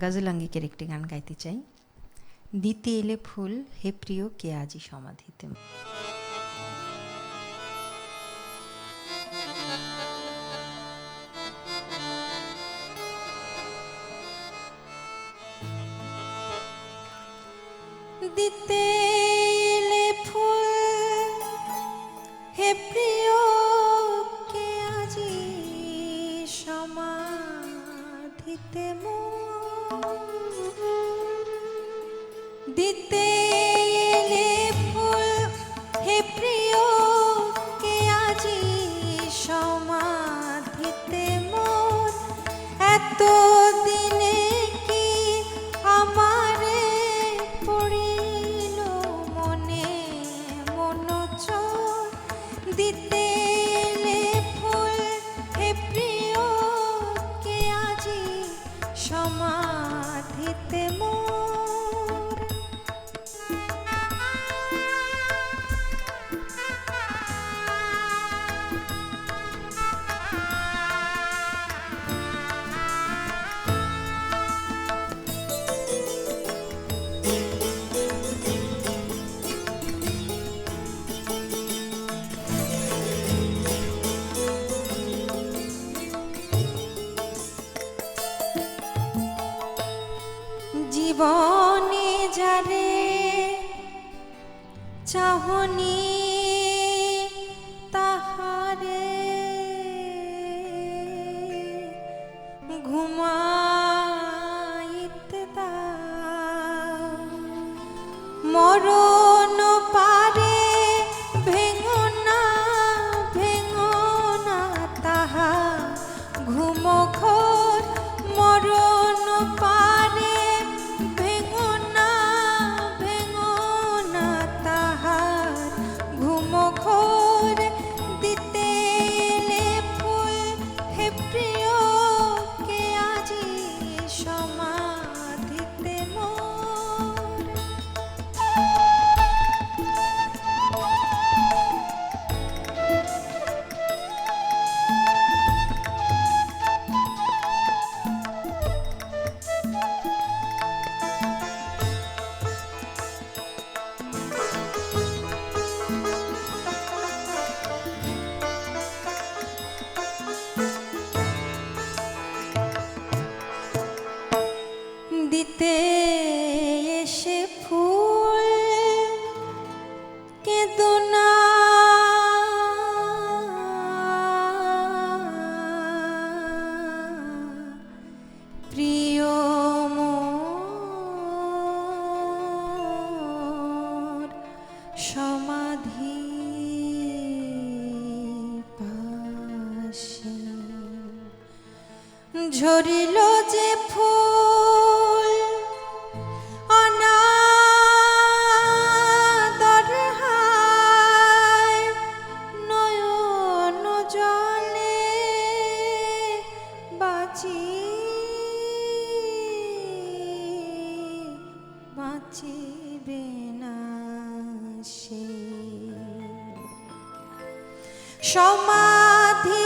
গজল আঙ্গিকের একটি গান গাইতে চাই। দিতে এলে ফুল হে প্রিয় কে আজি সমাধিতে। দিতে এলে ফুল হে প্রিয় কে আজি সমাধিতে দিতে এলে ফুল হে প্রিয় কে আজি সমাধিতে মোর এত দিনে কি আমারে পড়িল মনে মনোচর দিতে এলে ফুল হে প্রিয় কে আজি সমাধিতে মোর জীবনে যারে চাহনি তাহারে ঘুমাইতে দাও মরণ পারে ভেঙো না তাহা ঘুমঘোর মরণ পারে দিতে এসে ফুল কেঁদো না প্রিয় মোর সমাধি পাশে ঝরিল যে ফুল অনাদর হায় নয়ন জলে বাঁচিবে না সে সমাধি